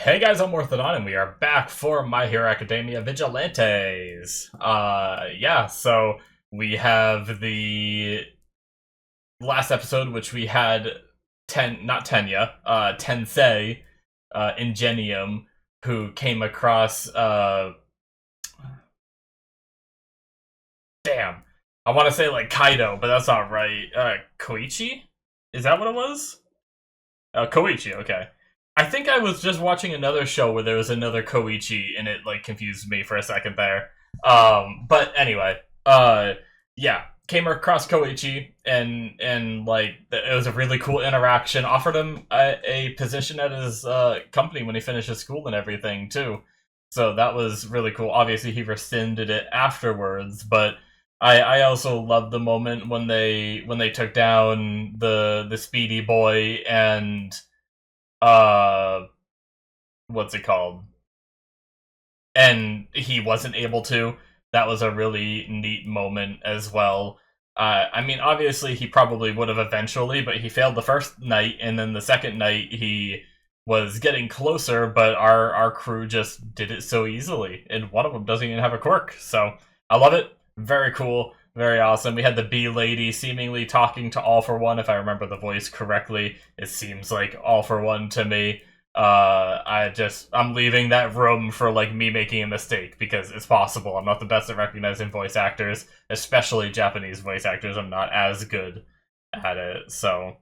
Hey guys, I'm Morthadon, and we are back for My Hero Academia Vigilantes. So we have the last episode, which we had not Tenya, Tensei, Ingenium, who came across, damn, I want to say like Kaido, but that's not right. Koichi? Is that what it was? Koichi, okay. I think I was just watching another show where there was another Koichi, and it like confused me for a second there. But anyway, yeah, came across Koichi, and like it was a really cool interaction. Offered him a position at his company when he finishes school and everything too. So that was really cool. Obviously, he rescinded it afterwards, but I also loved the moment when they took down the Speedy Boy and uh what's it called, and he wasn't able to. That was a really neat moment as well. I mean, obviously he probably would have eventually, but he failed the first night, and then the second night he was getting closer, but our crew just did it so easily, and one of them doesn't even have a quirk. So I love it. Very cool, very awesome. We had the bee lady seemingly talking to All for One, if I remember the voice correctly. It seems like All for One to me. I'm leaving that room for like me making a mistake because it's possible. I'm not the best at recognizing voice actors, especially Japanese voice actors. I'm not as good at it. So,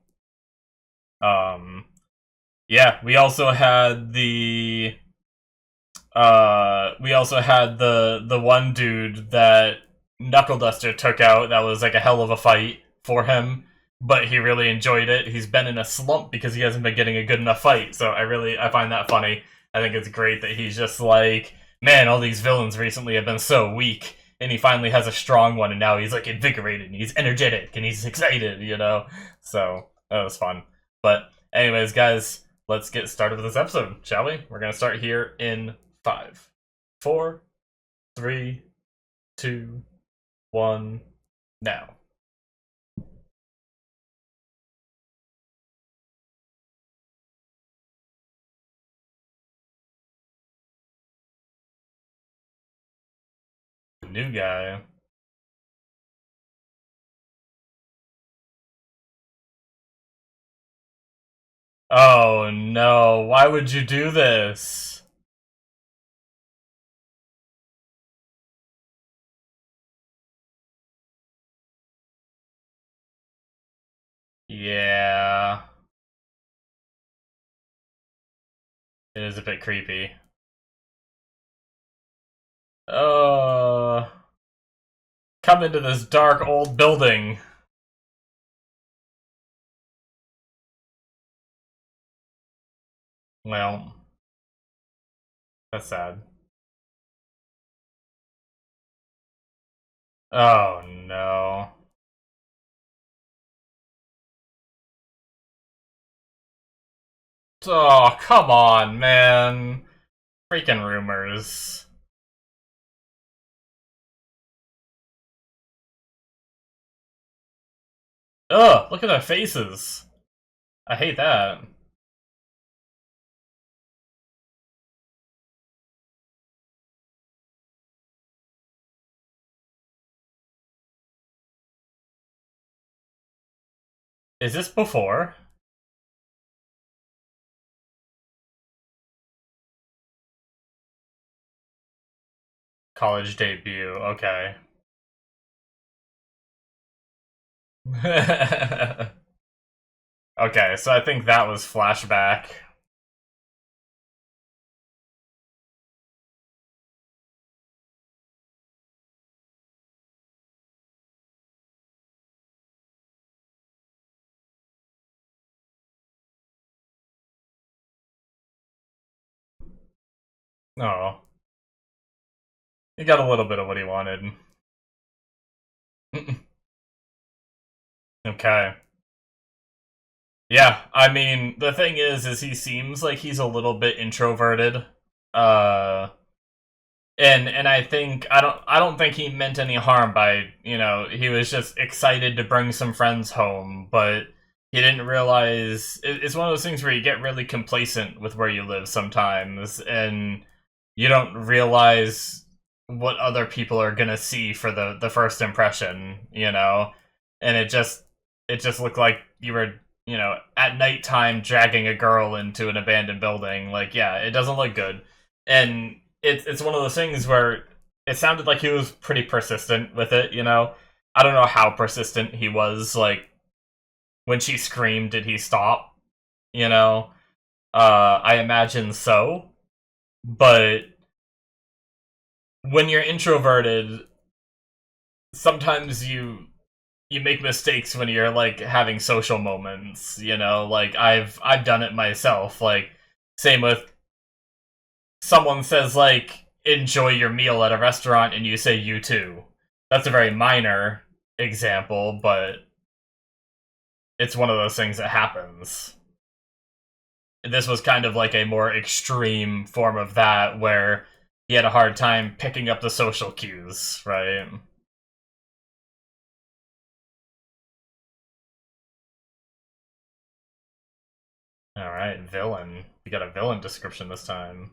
yeah, we also had the one dude that Knuckle Duster took out. That was like a hell of a fight for him, but he really enjoyed it. He's been in a slump because he hasn't been getting a good enough fight, so I find that funny. I think it's great that he's just like, man, all these villains recently have been so weak, and he finally has a strong one, and now he's like invigorated, and he's energetic, and he's excited, you know? So, that was fun. But anyways, guys, let's get started with this episode, shall we? We're gonna start here in 5, 4, 3, 2, 1, now. New guy. Oh no, why would you do this? Yeah, it is a bit creepy. Uh, come into this dark old building. Well, that's sad. Oh no. Oh, come on, man. Freaking rumors. Ugh, look at their faces. I hate that. Is this before? College debut, okay. Okay, so I think that was flashback. Oh, he got a little bit of what he wanted. Okay. Yeah, I mean, the thing is he seems like he's a little bit introverted. Uh, and I think I don't think he meant any harm by, he was just excited to bring some friends home, but he didn't realize it's one of those things where you get really complacent with where you live sometimes, and you don't realize what other people are gonna see for the first impression, you know, and it just looked like you were, at nighttime dragging a girl into an abandoned building. Like, yeah, it doesn't look good, and it's one of those things where it sounded like he was pretty persistent with it, you know. I don't know how persistent he was. Like, when she screamed, did he stop? You know, I imagine so, but when you're introverted, sometimes you make mistakes when you're like having social moments, you know, like I've done it myself. Like, same with someone says like enjoy your meal at a restaurant and you say you too. That's a very minor example, but it's one of those things that happens. This was kind of like a more extreme form of that where he had a hard time picking up the social cues, right? Alright, villain. We got a villain description this time.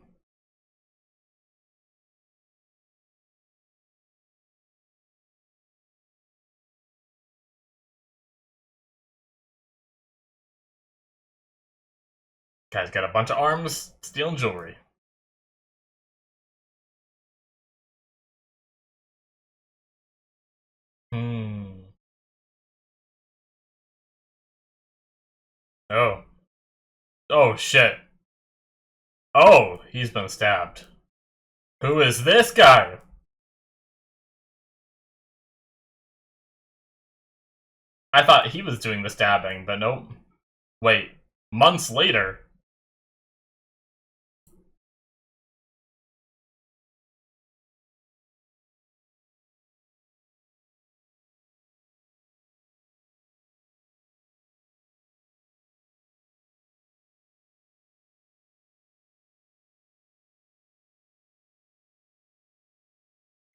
Guy's got a bunch of arms, stealing jewelry. Hmm. Oh. Oh, shit. Oh, he's been stabbed. Who is this guy? I thought he was doing the stabbing, but nope. Wait, months later?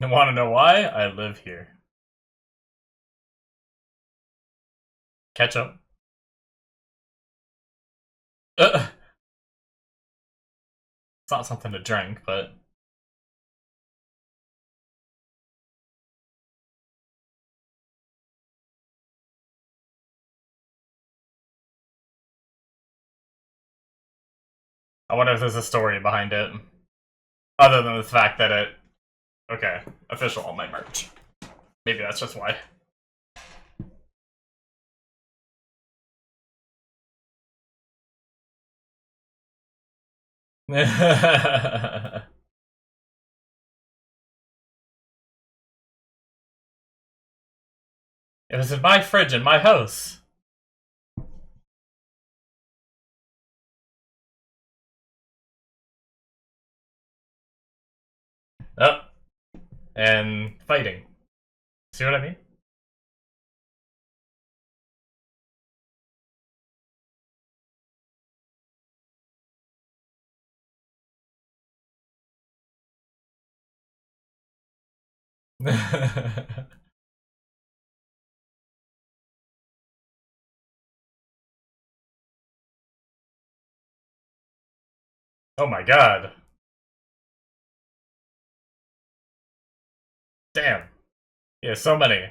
You wanna know why? I live here. Ketchup. It's not something to drink, but... I wonder if there's a story behind it. Other than the fact that it... Okay, official on my merch. Maybe that's just why. It was in my fridge in my house. Oh, and fighting. See what I mean? Oh my god. Damn. Yeah, so many.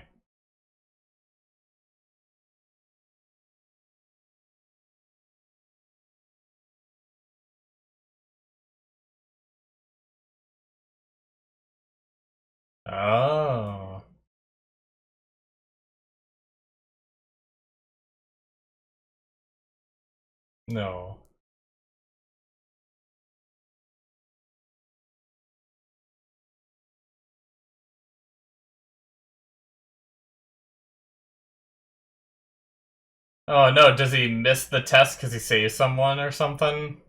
Oh. No. Oh no, does he miss the test because he saved someone or something?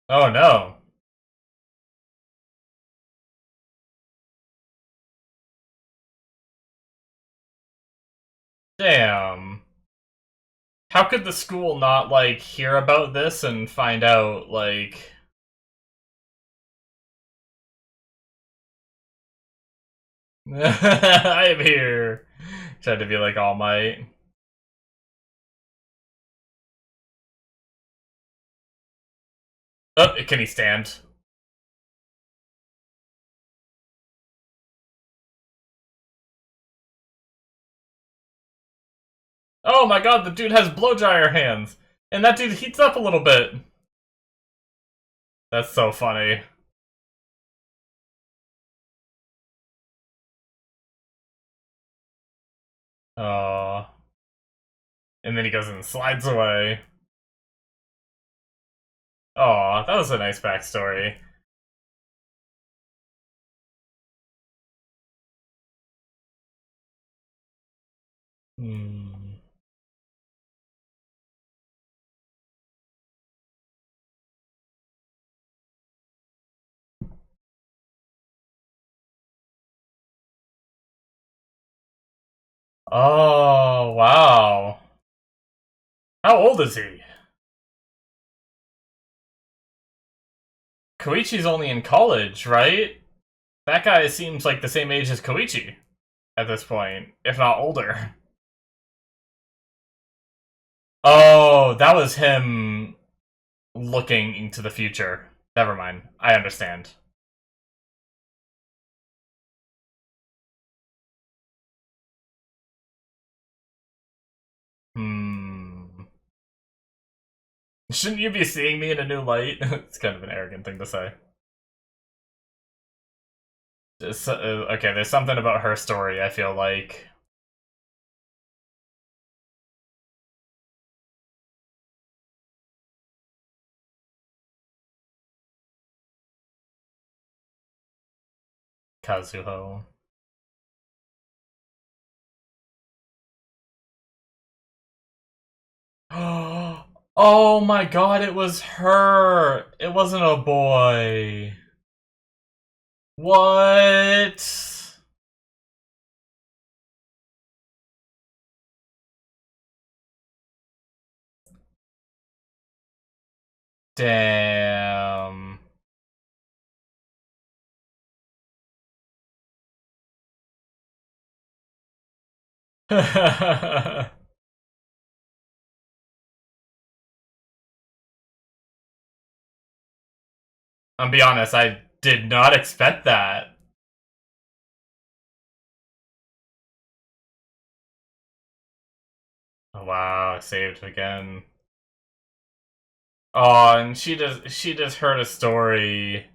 Oh no. Damn. How could the school not, like, hear about this and find out, like... I am here! Tried to be like All Might. Oh, can he stand? Oh my god, the dude has blow dryer hands! And that dude heats up a little bit! That's so funny. Oh. And then he goes and slides away. Oh, that was a nice backstory. Hmm. Oh, wow. How old is he? Koichi's only in college, right? That guy seems like the same age as Koichi at this point, if not older. Oh, that was him looking into the future. Never mind. I understand. Hmm. Shouldn't you be seeing me in a new light? It's kind of an arrogant thing to say. Okay, there's something about her story, I feel like. Kazuho. Oh my god, it was her! It wasn't a boy. What? Damn. I'll be honest, I did not expect that. Oh, wow, saved again. Oh, and she just heard a story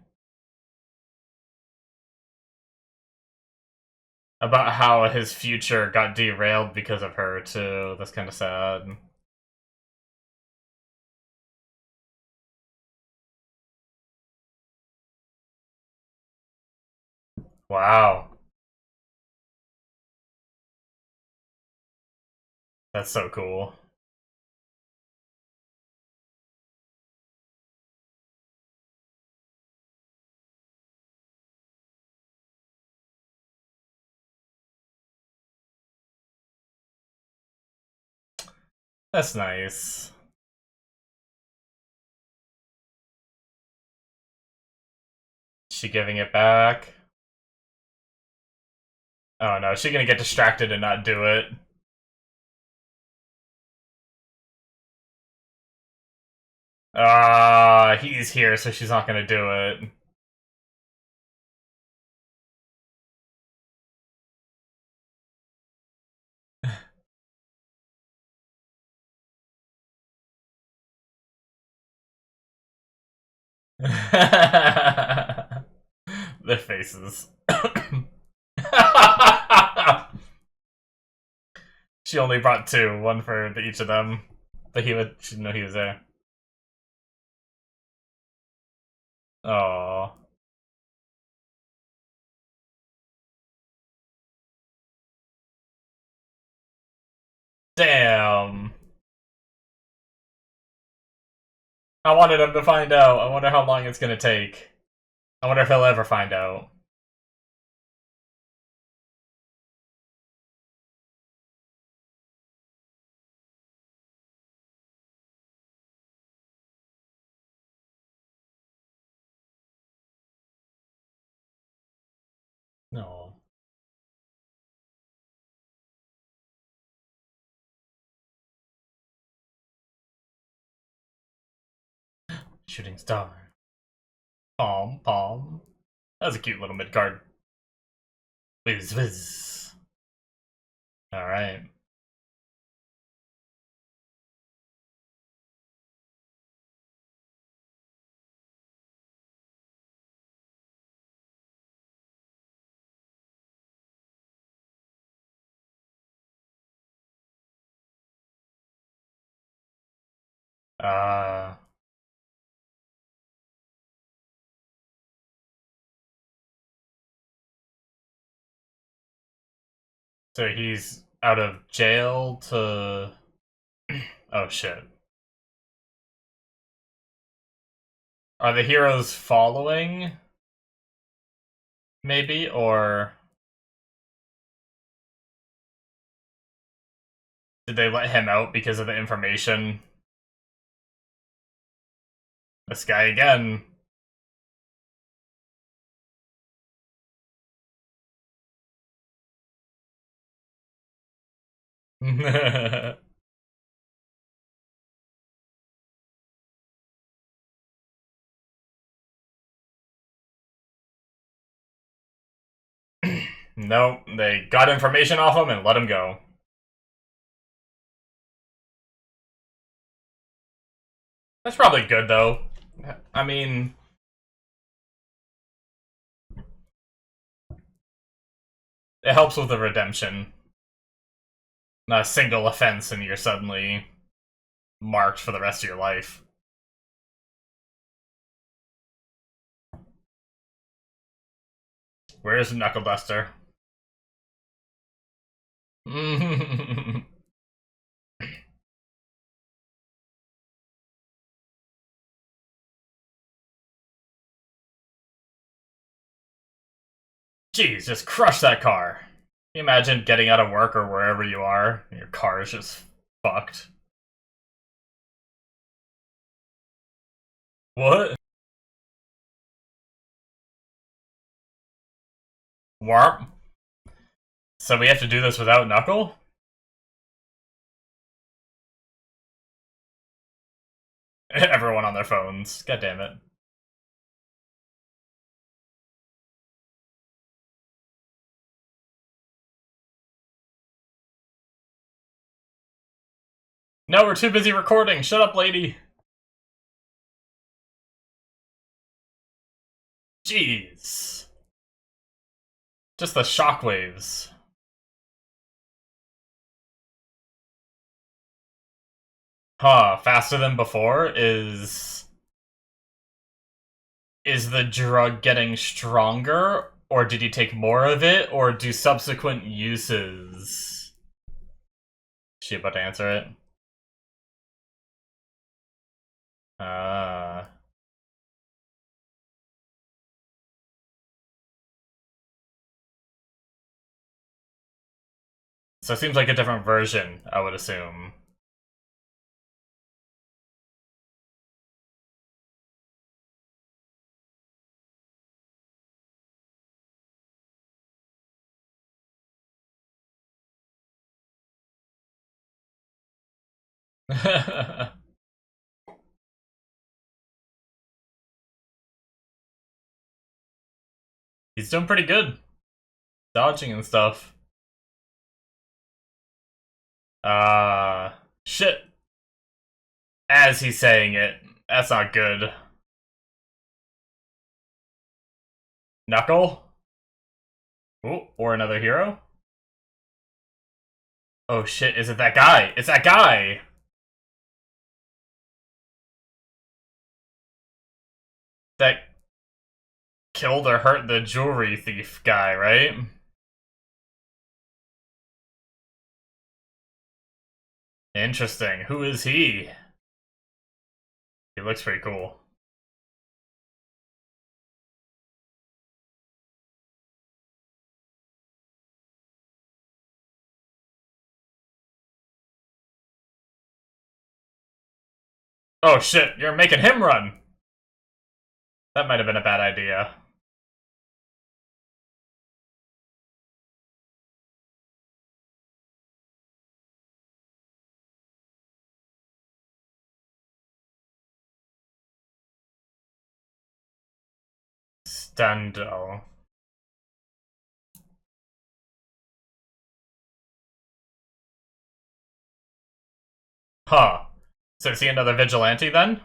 about how his future got derailed because of her too. That's kind of sad. Wow, that's so cool. That's nice. She giving it back? Oh no, is she gonna get distracted and not do it? Ah, he's here, so she's not gonna do it. Their faces. She only brought two, one for each of them. But she didn't know he was there. Oh, damn. I wanted him to find out. I wonder how long it's gonna take. I wonder if he'll ever find out. No. Shooting star. Palm, palm. That was a cute little mid card. Whiz, whiz. Alright. Uh, so he's out of jail to... Oh shit. Are the heroes following? Maybe? Or... Did they let him out because of the information? This guy again. Nope, they got information off him and let him go. That's probably good, though. I mean... It helps with the redemption. Not a single offense and you're suddenly marked for the rest of your life. Where's Knuckle Duster? Jeez, just crush that car. Can you imagine getting out of work or wherever you are, and your car is just fucked? What? Warp? So we have to do this without Knuckle? Everyone on their phones. God damn it. No, we're too busy recording. Shut up, lady. Jeez. Just the shockwaves. Huh, faster than before? Is the drug getting stronger? Or did he take more of it? Or do subsequent uses... Is she about to answer it? So it seems like a different version, I would assume. He's doing pretty good. Dodging and stuff. Shit. As he's saying it. That's not good. Knuckle? Ooh, or another hero? Oh shit, is it that guy? It's that guy! That killed or hurt the jewelry thief guy, right? Interesting. Who is he? He looks pretty cool. Oh shit, you're making him run! That might have been a bad idea. Stendhal. Huh. So is he another vigilante then?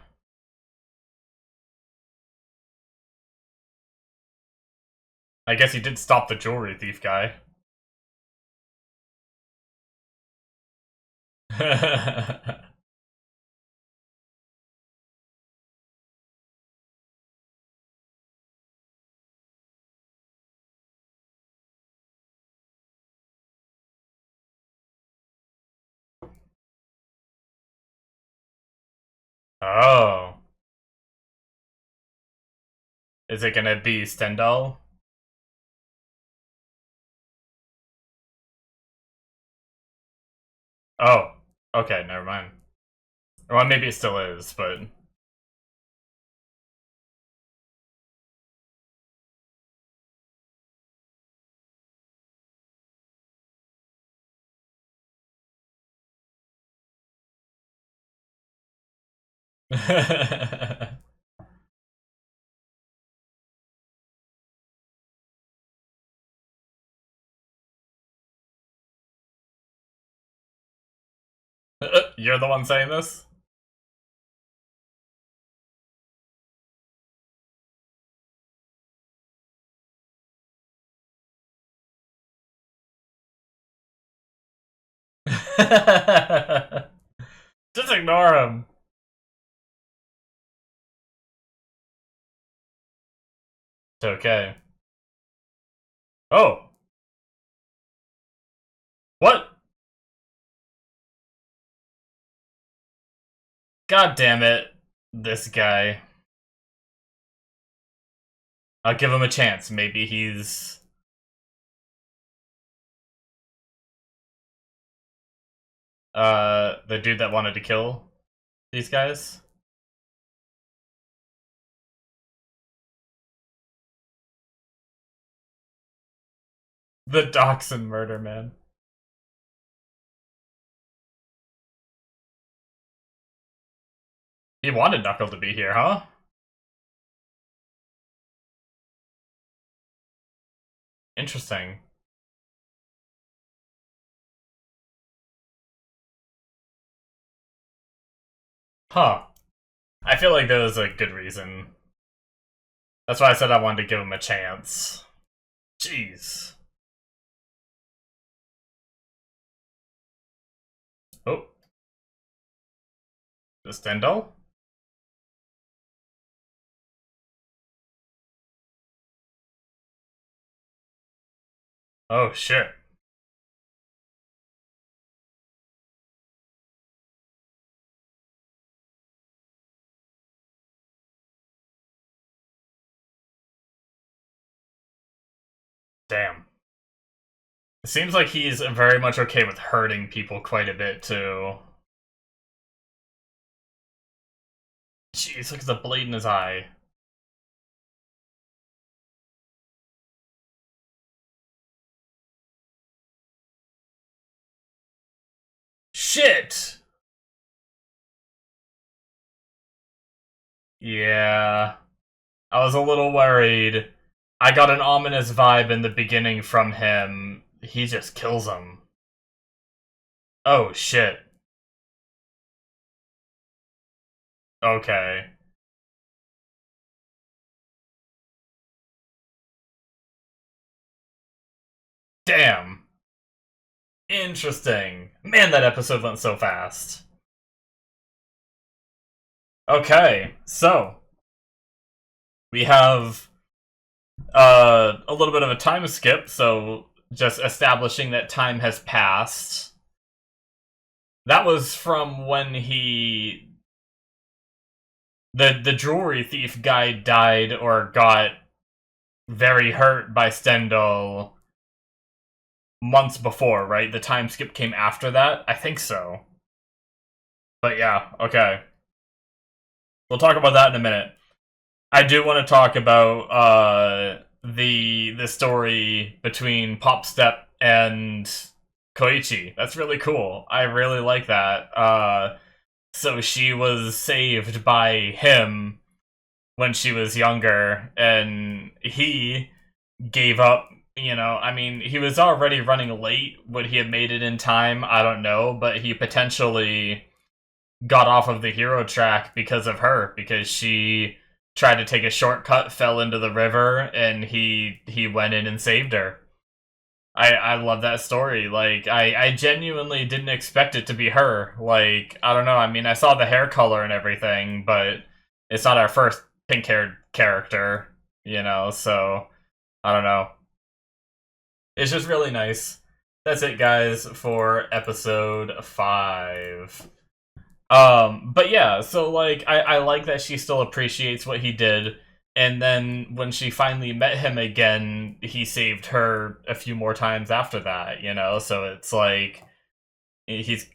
I guess he did stop the jewelry thief guy. Oh. Is it gonna be Stendhal? Oh. Okay, never mind. Well, maybe it still is, but... You're the one saying this? Just ignore him. It's okay. Oh. What? God damn it. This guy. I'll give him a chance. Maybe he's... the dude that wanted to kill these guys? The Dachshund murder, man. He wanted Knuckle to be here, huh? Interesting. Huh. I feel like there was a good reason. That's why I said I wanted to give him a chance. Jeez. Oh. The Stendhal? Oh, shit. Damn. It seems like he's very much okay with hurting people quite a bit, too. Jeez, look at the blade in his eye. Shit! Yeah. I was a little worried. I got an ominous vibe in the beginning from him. He just kills him. Oh, shit. Okay. Damn. Interesting. Man, that episode went so fast. Okay, so we have a little bit of a time skip, so just establishing that time has passed. That was from when the jewelry thief guy died or got very hurt by Stendhal months before, right? The time skip came after that? I think so. But yeah, okay. We'll talk about that in a minute. I do want to talk about the story between Popstep and Koichi. That's really cool. I really like that. So she was saved by him when she was younger, and he gave up. I mean, he was already running late. Would he have made it in time? I don't know, but he potentially got off of the hero track because of her, because she tried to take a shortcut, fell into the river, and he went in and saved her. I love that story. Like, I genuinely didn't expect it to be her. Like, I don't know. I mean, I saw the hair color and everything, but it's not our first pink-haired character, so I don't know. It's just really nice. That's it, guys, for episode 5. But yeah, so like I like that she still appreciates what he did, and then when she finally met him again, he saved her a few more times after that. So it's like he's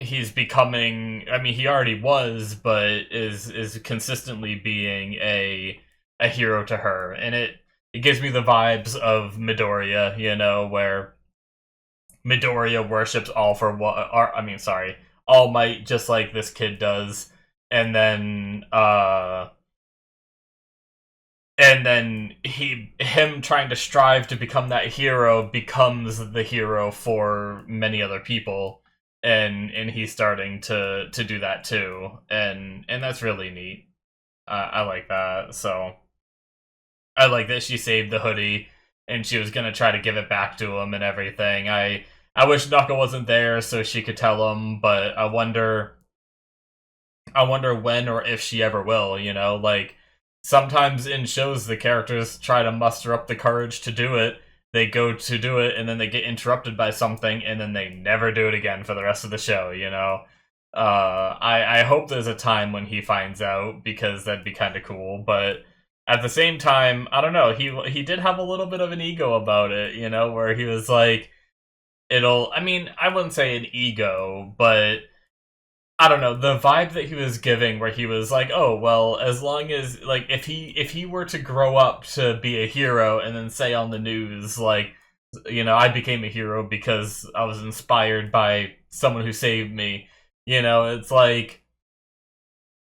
he's becoming, I mean, he already was, but is consistently being a hero to her, and it gives me the vibes of Midoriya, where Midoriya worships all for what, or I mean, sorry, All Might, just like this kid does, and then him trying to strive to become that hero becomes the hero for many other people, and he's starting to do that too, and that's really neat. I like that. So I like that she saved the hoodie, and she was gonna try to give it back to him and everything. I wish Naka wasn't there so she could tell him, but I wonder when or if she ever will. Like, sometimes in shows the characters try to muster up the courage to do it. They go to do it, and then they get interrupted by something, and then they never do it again for the rest of the show. I hope there's a time when he finds out, because that'd be kind of cool. But at the same time, I don't know. He did have a little bit of an ego about it, where he was like, I mean, I wouldn't say an ego, but I don't know, the vibe that he was giving, where he was like, oh, well, as long as, like, if he were to grow up to be a hero and then say on the news, like, I became a hero because I was inspired by someone who saved me, it's like,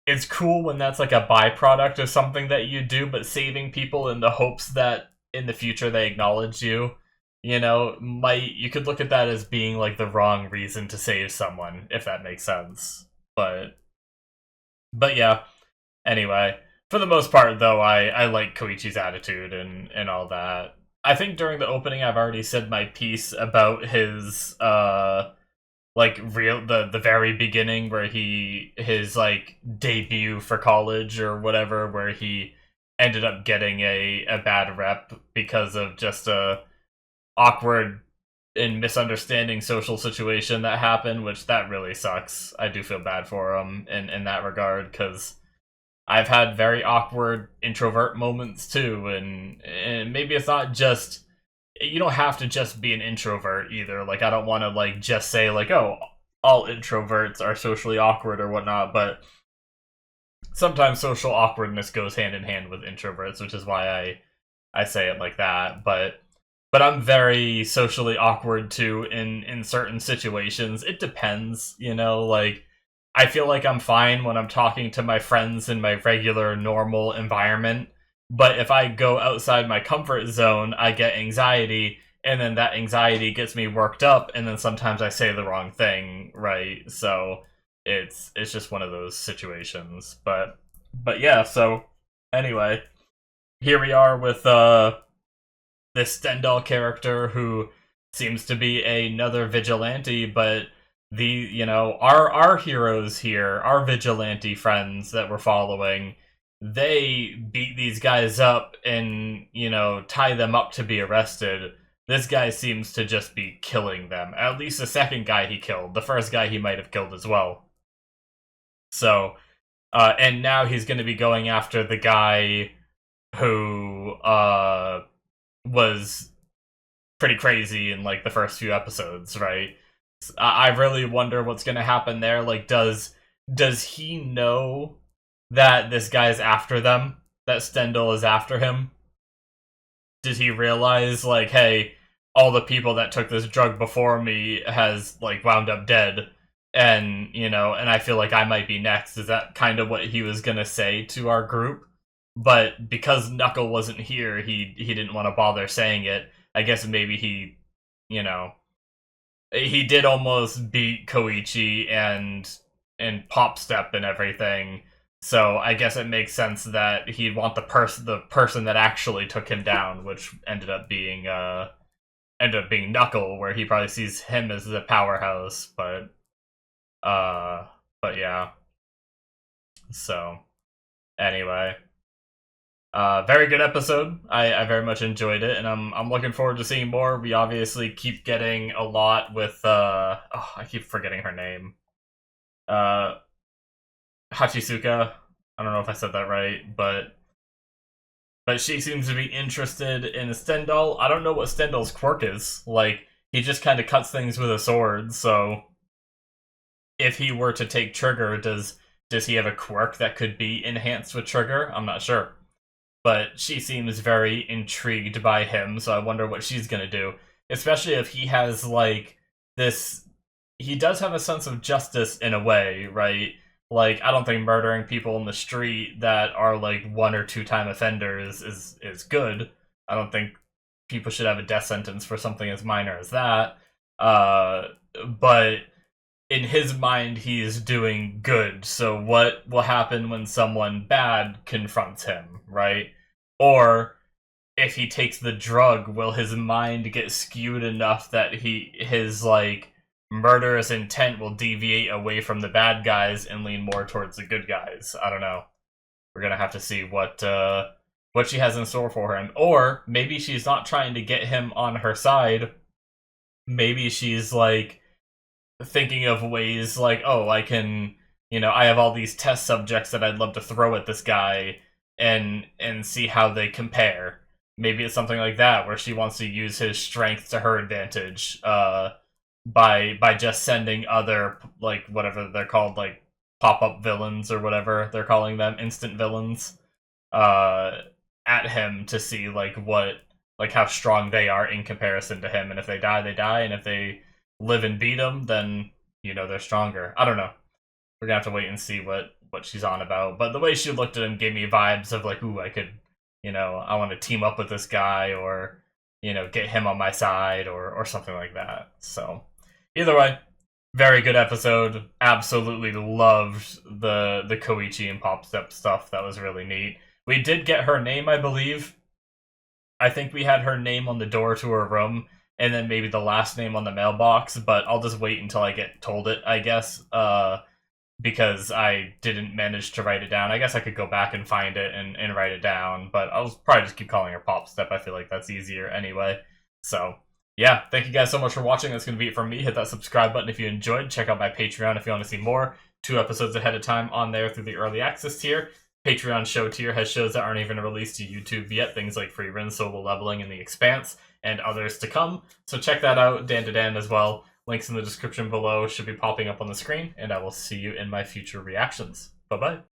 it's cool when that's like a byproduct of something that you do, but saving people in the hopes that in the future they acknowledge you, you could look at that as being like the wrong reason to save someone, if that makes sense. But yeah. Anyway, for the most part, though, I like Koichi's attitude and all that. I think during the opening, I've already said my piece about his like the very beginning, where his like debut for college or whatever, where he ended up getting a bad rep because of just a awkward and misunderstanding social situation that happened, which that really sucks. I do feel bad for him in that regard, because I've had very awkward introvert moments too, and maybe it's not just, you don't have to just be an introvert either. Like, I don't want to like just say like, oh, all introverts are socially awkward or whatnot, but sometimes social awkwardness goes hand in hand with introverts, which is why I say it like that. But I'm very socially awkward too in certain situations. It depends, like, I feel like I'm fine when I'm talking to my friends in my regular normal environment, but if I go outside my comfort zone, I get anxiety, and then that anxiety gets me worked up, and then sometimes I say the wrong thing, right? So it's just one of those situations. But yeah, so anyway, here we are with this Stendhal character who seems to be another vigilante, but our heroes here, our vigilante friends that we're following, they beat these guys up and tie them up to be arrested. This guy seems to just be killing them. At least the second guy he killed. The first guy he might have killed as well. So, and now he's going to be going after the guy who was pretty crazy in like the first few episodes, right? I really wonder what's gonna happen there. Like, does he know that this guy's after them? That Stendhal is after him? Did he realize, like, hey, all the people that took this drug before me has like wound up dead, and and I feel like I might be next. Is that kind of what he was gonna say to our group? But because Knuckle wasn't here, he didn't want to bother saying it. I guess maybe you know, he did almost beat Koichi and Popstep and everything. So I guess it makes sense that he'd want the person that actually took him down, which ended up being Knuckle, where he probably sees him as the powerhouse. Uh, but yeah. So anyway, very good episode. I very much enjoyed it, and I'm looking forward to seeing more. We obviously keep getting a lot with I keep forgetting her name. Uh, Hachisuka. I don't know if I said that right, but she seems to be interested in Stendhal. I don't know what Stendhal's quirk is. Like, he just kind of cuts things with a sword. So if he were to take Trigger, does he have a quirk that could be enhanced with Trigger? I'm not sure. But she seems very intrigued by him, so I wonder what she's gonna do. Especially if he has, like, this... He does have a sense of justice in a way, right? Like, I don't think murdering people in the street that are, like, 1 or 2 time offenders is good. I don't think people should have a death sentence for something as minor as that. But in his mind, he is doing good. So what will happen when someone bad confronts him, right? Or if he takes the drug, will his mind get skewed enough that his like murderous intent will deviate away from the bad guys and lean more towards the good guys? I don't know. We're gonna have to see what she has in store for him. Or maybe she's not trying to get him on her side. Maybe she's like thinking of ways like, oh, I can, I have all these test subjects that I'd love to throw at this guy and see how they compare. Maybe it's something like that where she wants to use his strength to her advantage by just sending other, like, whatever they're called, like pop-up villains or whatever they're calling them, instant villains, at him to see like how strong they are in comparison to him. And if they die, they die, and if they live and beat him, then they're stronger. I don't know. We're gonna have to wait and see what she's on about. But the way she looked at him gave me vibes of like, ooh, I could, I want to team up with this guy, or get him on my side, or something like that. So either way, very good episode. Absolutely loved the Koichi and Popstep stuff. That was really neat. We did get her name, I believe. I think we had her name on the door to her room, and then maybe the last name on the mailbox, but I'll just wait until I get told it, I guess, because I didn't manage to write it down. I guess I could go back and find it and write it down, but I'll probably just keep calling her Popstep. I feel like that's easier anyway. So, yeah, thank you guys so much for watching. That's going to be it from me. Hit that subscribe button if you enjoyed. Check out my Patreon if you want to see more. 2 episodes ahead of time on there through the early access tier. Patreon show tier has shows that aren't even released to YouTube yet, things like Free Rin, Solo Leveling, and The Expanse, and others to come. So check that out, Dan to Dan as well. Links in the description below should be popping up on the screen, and I will see you in my future reactions. Bye-bye.